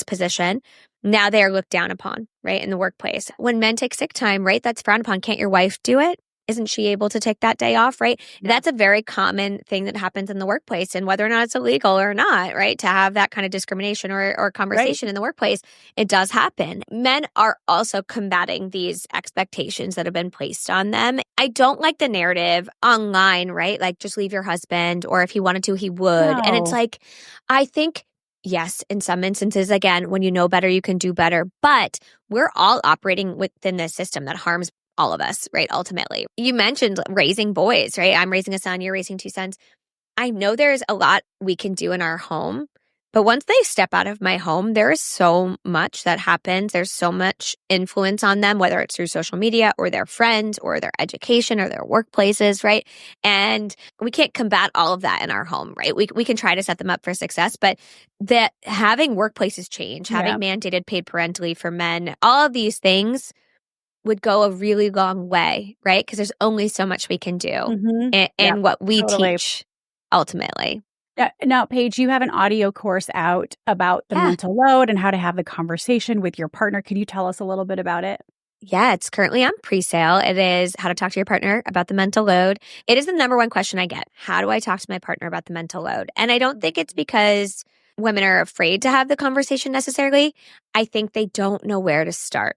position, now they are looked down upon, right, in the workplace. When men take sick time, right, that's frowned upon. Can't your wife do it? Isn't she able to take that day off, right? Yeah. That's a very common thing that happens in the workplace, and whether or not it's illegal or not, right, to have that kind of discrimination or conversation in the workplace, it does happen. Men are also combating these expectations that have been placed on them. I don't like the narrative online, right? Like just leave your husband, or if he wanted to, he would. And it's No. like, I think, yes, in some instances, again, when you know better, you can do better. But we're all operating within this system that harms all of us, right? Ultimately, you mentioned raising boys, right? I'm raising a son, you're raising two sons. I know there's a lot we can do in our home, but once they step out of my home, there is so much that happens. There's so much influence on them, whether it's through social media or their friends or their education or their workplaces, right? And we can't combat all of that in our home, right? We can try to set them up for success, but that having workplaces change, having mandated paid parental leave for men, all of these things would go a really long way, right? Because there's only so much we can do in what we teach ultimately. Now, Paige, you have an audio course out about the mental load and how to have the conversation with your partner. Can you tell us a little bit about it? Yeah, it's currently on pre-sale. It is how to talk to your partner about the mental load. It is the number one question I get. How do I talk to my partner about the mental load? And I don't think it's because women are afraid to have the conversation necessarily. I think they don't know where to start.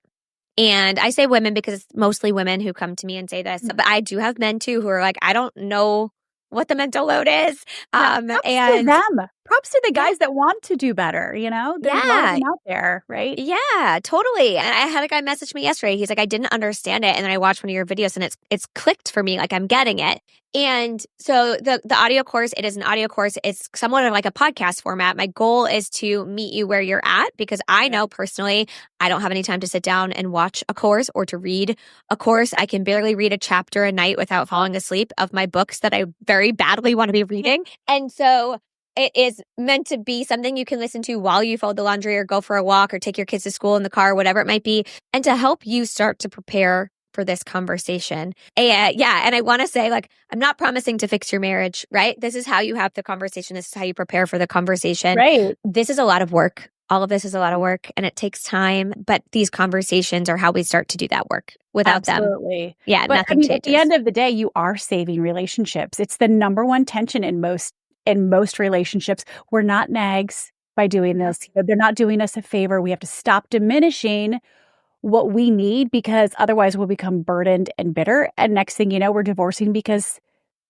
And I say women because it's mostly women who come to me and say this, but I do have men too who are like, I don't know what the mental load is. Props to them. Props to the guys that want to do better, you know? There's a lot of them out there, right? Yeah, totally. And I had a guy message me yesterday. He's like, I didn't understand it. And then I watched one of your videos and it's clicked for me, like I'm getting it. And so the audio course, it is an audio course. It's somewhat of like a podcast format. My goal is to meet you where you're at because I know personally, I don't have any time to sit down and watch a course or to read a course. I can barely read a chapter a night without falling asleep of my books that I very badly want to be reading. And so it is meant to be something you can listen to while you fold the laundry or go for a walk or take your kids to school in the car, whatever it might be, and to help you start to prepare for this conversation. And I want to say, like, I'm not promising to fix your marriage, right? This is how you have the conversation. This is how you prepare for the conversation. Right. This is a lot of work. All of this is a lot of work and it takes time, but these conversations are how we start to do that work. Without them. Yeah, but nothing changes. At the end of the day, you are saving relationships. It's the number one tension in most relationships. We're not nags by doing this. They're not doing us a favor. We have to stop diminishing what we need because otherwise we'll become burdened and bitter. And next thing you know, we're divorcing because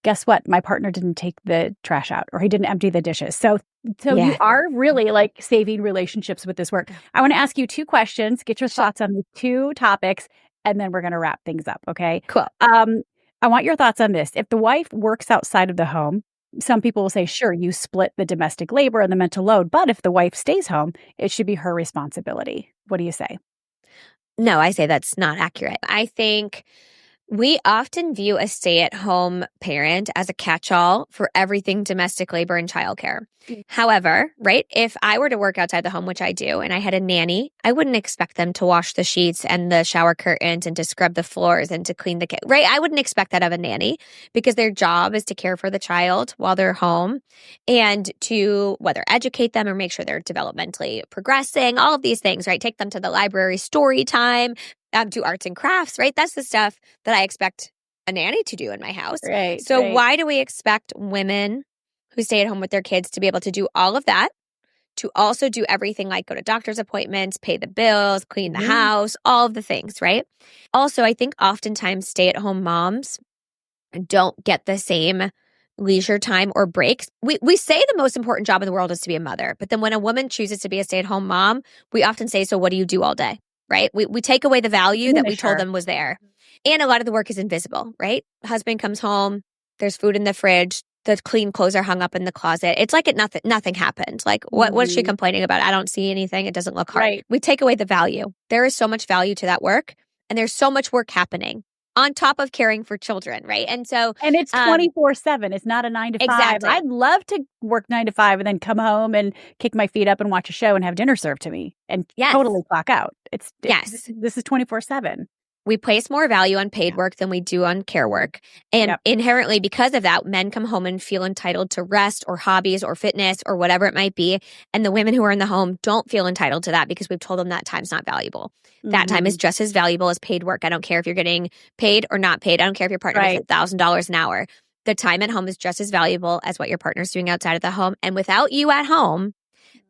guess what? My partner didn't take the trash out or he didn't empty the dishes. So you are really like saving relationships with this work. I want to ask you two questions, get your thoughts on the two topics, and then we're going to wrap things up. Okay. Cool. I want your thoughts on this. If the wife works outside of the home, some people will say, sure, you split the domestic labor and the mental load. But if the wife stays home, it should be her responsibility. What do you say? No, I say that's not accurate. I think we often view a stay-at-home parent as a catch-all for everything domestic labor and childcare. However, right, if I were to work outside the home, which I do, and I had a nanny, I wouldn't expect them to wash the sheets and the shower curtains and to scrub the floors and to clean the kitchen, right? I wouldn't expect that of a nanny because their job is to care for the child while they're home and to whether educate them or make sure they're developmentally progressing, all of these things, right? Take them to the library, story time, do arts and crafts, right? That's the stuff that I expect a nanny to do in my house. Right. So why do we expect women who stay at home with their kids to be able to do all of that, to also do everything like go to doctor's appointments, pay the bills, clean the house, all of the things, right? Also, I think oftentimes stay-at-home moms don't get the same leisure time or breaks. We say the most important job in the world is to be a mother, but then when a woman chooses to be a stay-at-home mom, we often say, so what do you do all day, right? We take away the value that we told them was there. And a lot of the work is invisible, right? Husband comes home, there's food in the fridge, the clean clothes are hung up in the closet. It's like nothing happened. Like, what is she complaining about? I don't see anything. It doesn't look hard. Right. We take away the value. There is so much value to that work, and there's so much work happening on top of caring for children, right? And so, and it's 24/7. It's not a 9 to 5. Exactly. I'd love to work 9 to 5 and then come home and kick my feet up and watch a show and have dinner served to me and totally clock out. This is 24/7. We place more value on paid work than we do on care work. And inherently, because of that, men come home and feel entitled to rest or hobbies or fitness or whatever it might be. And the women who are in the home don't feel entitled to that because we've told them that time's not valuable. That time is just as valuable as paid work. I don't care if you're getting paid or not paid. I don't care if your partner gets $1,000 an hour. The time at home is just as valuable as what your partner's doing outside of the home. And without you at home,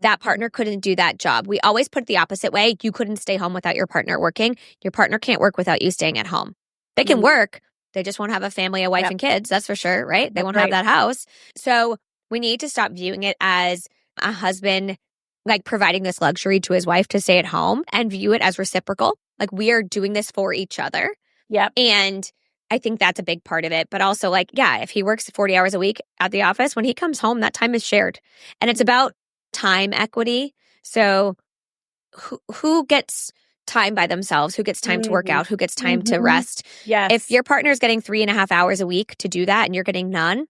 that partner couldn't do that job. We always put it the opposite way. You couldn't stay home without your partner working. Your partner can't work without you staying at home. They can work. They just won't have a family, a wife, and kids. That's for sure, right? They won't have that house. So we need to stop viewing it as a husband like providing this luxury to his wife to stay at home and view it as reciprocal. Like, we are doing this for each other. And I think that's a big part of it. But also, like, if he works 40 hours a week at the office, when he comes home, that time is shared. And it's about time equity. So who gets time by themselves? Who gets time to work out? Who gets time to rest? If your partner is getting 3.5 hours a week to do that and you're getting none,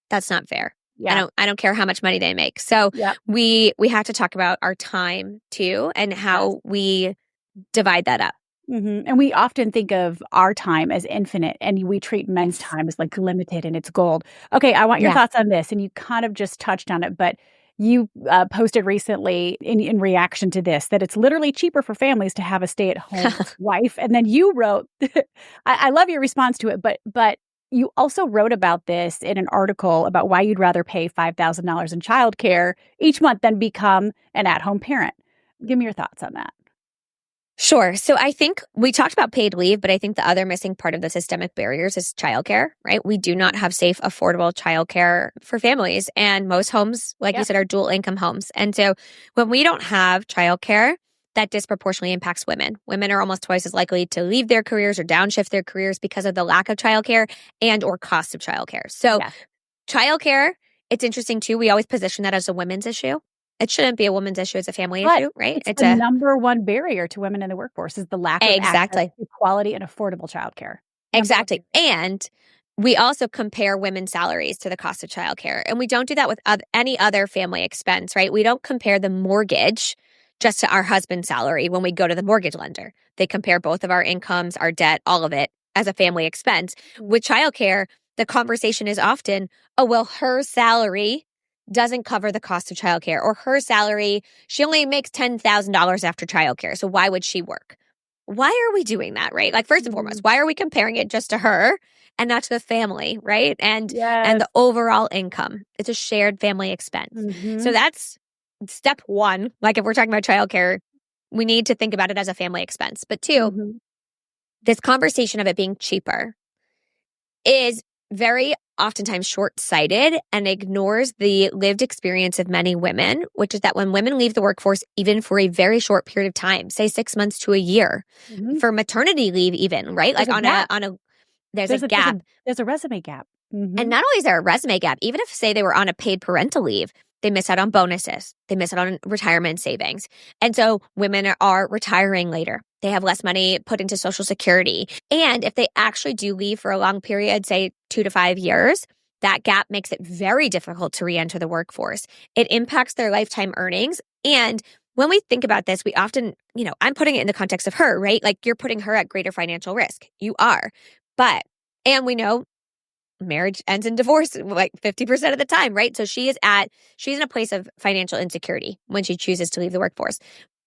that's not fair. I don't care how much money they make. So we have to talk about our time too and how we divide that up. And we often think of our time as infinite, and we treat men's time as like limited and it's gold. Okay, I want your thoughts on this. And you kind of just touched on it, but you posted recently in reaction to this that it's literally cheaper for families to have a stay-at-home wife. And then you wrote, I love your response to it, but you also wrote about this in an article about why you'd rather pay $5,000 in childcare each month than become an at-home parent. Give me your thoughts on that. Sure. So I think we talked about paid leave, but I think the other missing part of the systemic barriers is childcare, right? We do not have safe, affordable childcare for families. And most homes, like you said, are dual income homes. And so when we don't have childcare, that disproportionately impacts women. Women are almost twice as likely to leave their careers or downshift their careers because of the lack of childcare and or cost of childcare. So childcare, it's interesting too. We always position that as a women's issue. It shouldn't be a woman's issue. It's a family issue, right? It's the number one barrier to women in the workforce is the lack of access to quality and affordable childcare. Exactly. And we also compare women's salaries to the cost of childcare. And we don't do that with any other family expense, right? We don't compare the mortgage just to our husband's salary when we go to the mortgage lender. They compare both of our incomes, our debt, all of it as a family expense. With childcare, the conversation is often, oh, well, her salary doesn't cover the cost of childcare, or her salary, she only makes $10,000 after childcare. So why would she work? Why are we doing that, right? Like, first and foremost, why are we comparing it just to her and not to the family, right? And the overall income. It's a shared family expense. So that's step one. Like, if we're talking about childcare, we need to think about it as a family expense. But two, this conversation of it being cheaper is very oftentimes short-sighted and ignores the lived experience of many women, which is that when women leave the workforce, even for a very short period of time, say 6 months to a year, for maternity leave even, right? There's a gap. There's a resume gap. And not only is there a resume gap, even if, say, they were on a paid parental leave, they miss out on bonuses. They miss out on retirement savings. And so women are retiring later. They have less money put into Social Security. And if they actually do leave for a long period, say 2 to 5 years, that gap makes it very difficult to re-enter the workforce. It impacts their lifetime earnings. And when we think about this, we often, I'm putting it in the context of her, right? Like, you're putting her at greater financial risk. You are. And we know marriage ends in divorce like 50% of the time, right? So she's in a place of financial insecurity when she chooses to leave the workforce.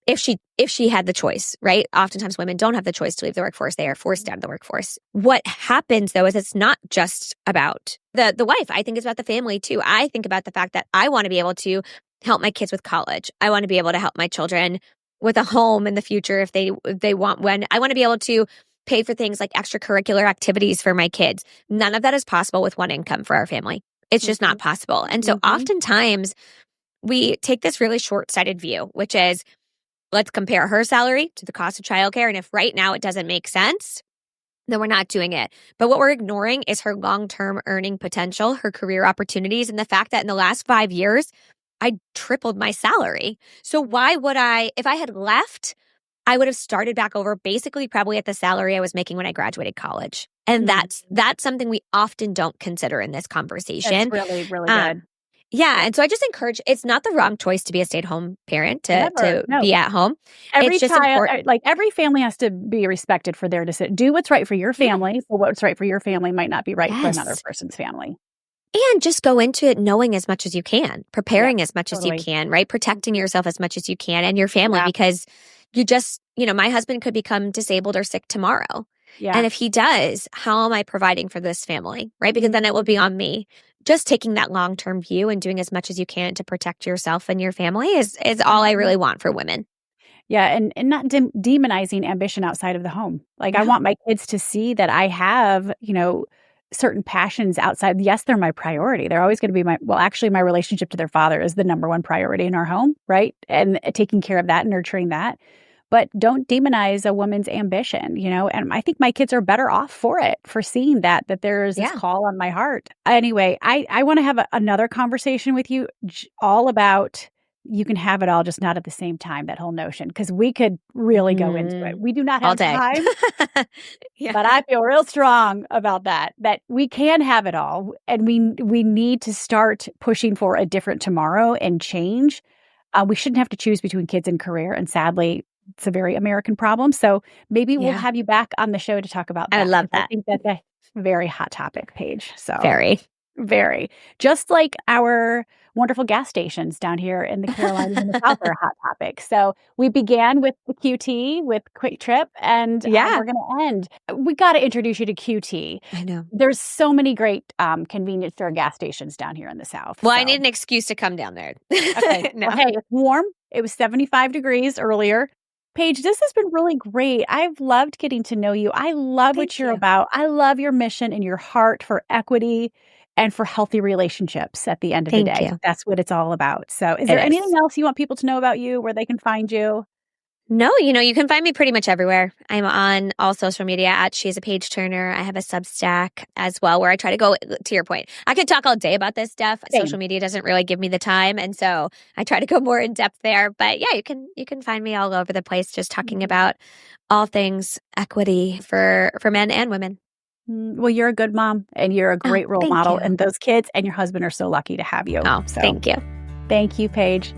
If she had the choice, right? Oftentimes women don't have the choice to leave the workforce. They are forced out of the workforce. What happens though is it's not just about the wife. I think it's about the family too. I think about the fact that I want to be able to help my kids with college. I want to be able to help my children with a home in the future if they want one. I want to be able to pay for things like extracurricular activities for my kids. None of that is possible with one income for our family. It's just not possible. And so oftentimes we take this really short-sighted view, which is let's compare her salary to the cost of childcare. And if right now it doesn't make sense, then we're not doing it. But what we're ignoring is her long-term earning potential, her career opportunities, and the fact that in the last 5 years, I tripled my salary. So why would if I had left, I would have started back over basically probably at the salary I was making when I graduated college. And that's something we often don't consider in this conversation. That's really, really good. Yeah. And so I just encourage, it's not the wrong choice to be a stay-at-home parent, to be at home. Every it's just child, important. like every family has to be respected for their decision. Do what's right for your family. So what's right for your family might not be right for another person's family. And just go into it knowing as much as you can, preparing as much as you can, right? Protecting yourself as much as you can and your family because you just, my husband could become disabled or sick tomorrow. Yeah. And if he does, how am I providing for this family, right? Because then it will be on me. Just taking that long-term view and doing as much as you can to protect yourself and your family is all I really want for women. Yeah, and not demonizing ambition outside of the home. Like I want my kids to see that I have, certain passions outside. Yes, they're my priority. They're always going to be my relationship to their father is the number one priority in our home, right? And taking care of that, nurturing that. But don't demonize a woman's ambition, and I think my kids are better off for it, for seeing that there's this call on my heart. Anyway, I want to have another conversation with you all about you can have it all, just not at the same time, that whole notion, because we could really go into it. We do not have time, but I feel real strong about that we can have it all. And we need to start pushing for a different tomorrow and change. We shouldn't have to choose between kids and career. And sadly, it's a very American problem. So maybe we'll have you back on the show to talk about that. I love that. I think that's a very hot topic, Paige. So very. Just like our wonderful gas stations down here in the Carolinas and the South are a hot topic. So we began with the QT, with Quick Trip, and we're going to end. We got to introduce you to QT. I know. There's so many great convenience store gas stations down here in the South. Well, I need an excuse to come down there. Okay. No. Well, hey, it's warm. It was 75 degrees earlier. Paige, this has been really great. I've loved getting to know you. I love what you're about. I love your mission and your heart for equity and for healthy relationships at the end of the day. Thank you. That's what it's all about. So is there anything else you want people to know about you, where they can find you? No, you can find me pretty much everywhere. I'm on all social media at She's a Paige Turner. I have a Substack as well where I try to go, to your point. I could talk all day about this stuff. Same. Social media doesn't really give me the time. And so I try to go more in depth there. But yeah, you can find me all over the place just talking about all things equity for men and women. Well, you're a good mom and you're a great role model. And those kids and your husband are so lucky to have you. Oh, so. Thank you. Thank you, Paige.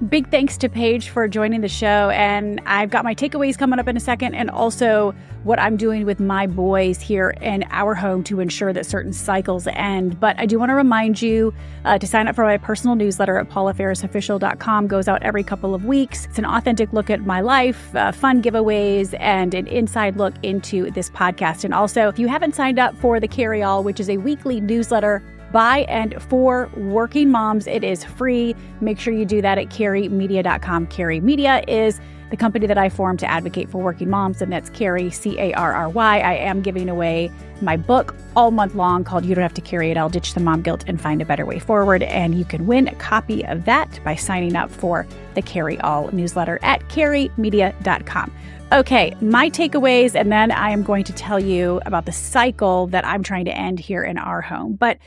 Big thanks to Paige for joining the show. And I've got my takeaways coming up in a second, and also what I'm doing with my boys here in our home to ensure that certain cycles end. But I do want to remind you to sign up for my personal newsletter at paulaferrisofficial.com. Goes out every couple of weeks. It's an authentic look at my life, fun giveaways, and an inside look into this podcast. And also, if you haven't signed up for the Carry All, which is a weekly newsletter by and for working moms, it is free. Make sure you do that at carrymedia.com. Carry Media is the company that I formed to advocate for working moms, and that's Carry, Carry. I am giving away my book all month long called You Don't Have to Carry It. I'll ditch the mom guilt and find a better way forward. And you can win a copy of that by signing up for the Carry All newsletter at carrymedia.com. Okay, my takeaways, and then I am going to tell you about the cycle that I'm trying to end here in our home. But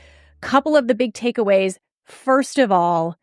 couple of the big takeaways. First of all,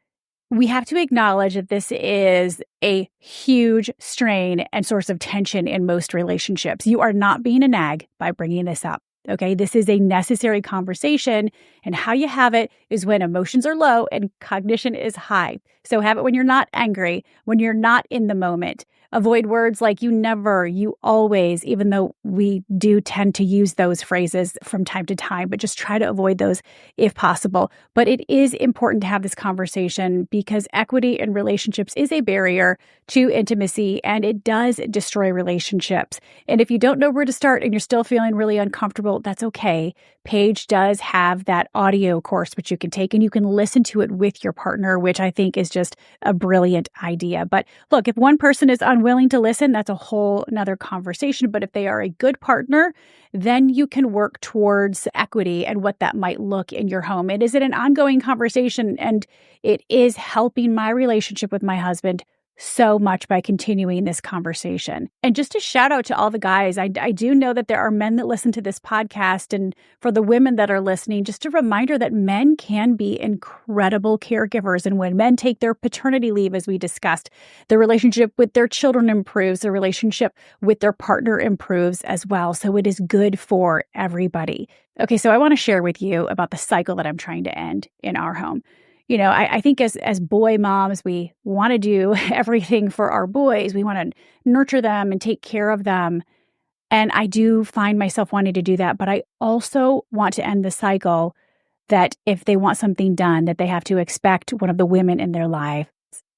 we have to acknowledge that this is a huge strain and source of tension in most relationships. You are not being a nag by bringing this up. Okay, this is a necessary conversation, and how you have it is when emotions are low and cognition is high. So have it when you're not angry, when you're not in the moment. Avoid words like you never, you always, even though we do tend to use those phrases from time to time, but just try to avoid those if possible. But it is important to have this conversation because equity in relationships is a barrier to intimacy, and it does destroy relationships. And if you don't know where to start and you're still feeling really uncomfortable, that's okay. Paige does have that audio course which you can take and you can listen to it with your partner, which I think is just a brilliant idea. But look, if one person is unwilling to listen, that's a whole nother conversation. But if they are a good partner, then you can work towards equity and what that might look in your home. It is an ongoing conversation, and it is helping my relationship with my husband so much by continuing this conversation. And just a shout out to all the guys. I do know that there are men that listen to this podcast. And for the women that are listening, just a reminder that men can be incredible caregivers. And when men take their paternity leave, as we discussed, the relationship with their children improves, the relationship with their partner improves as well. So it is good for everybody. Okay, so I want to share with you about the cycle that I'm trying to end in our home. I think as boy moms, we want to do everything for our boys. We want to nurture them and take care of them. And I do find myself wanting to do that. But I also want to end the cycle that if they want something done, that they have to expect one of the women in their life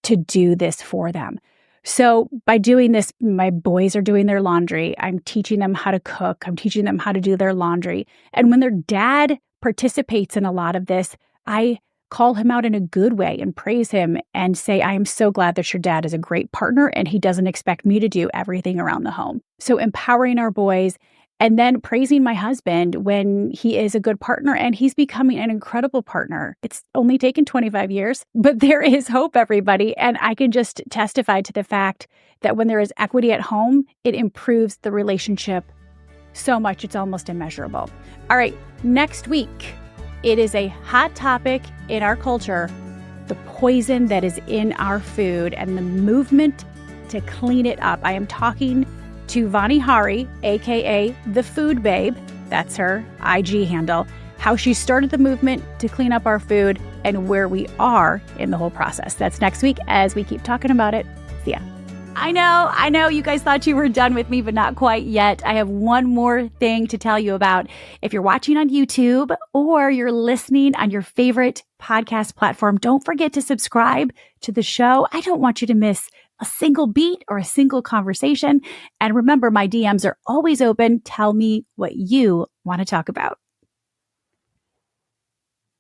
to do this for them. So by doing this, my boys are doing their laundry. I'm teaching them how to cook. I'm teaching them how to do their laundry. And when their dad participates in a lot of this, I call him out in a good way and praise him and say, I am so glad that your dad is a great partner and he doesn't expect me to do everything around the home. So empowering our boys and then praising my husband when he is a good partner and he's becoming an incredible partner. It's only taken 25 years, but there is hope, everybody. And I can just testify to the fact that when there is equity at home, it improves the relationship so much. It's almost immeasurable. All right, next week, it is a hot topic in our culture, the poison that is in our food and the movement to clean it up. I am talking to Vani Hari, aka the Food Babe, that's her IG handle, how she started the movement to clean up our food and where we are in the whole process. That's next week as we keep talking about it. See ya. I know you guys thought you were done with me, but not quite yet. I have one more thing to tell you about. If you're watching on YouTube or you're listening on your favorite podcast platform, don't forget to subscribe to the show. I don't want you to miss a single beat or a single conversation. And remember, my DMs are always open. Tell me what you want to talk about.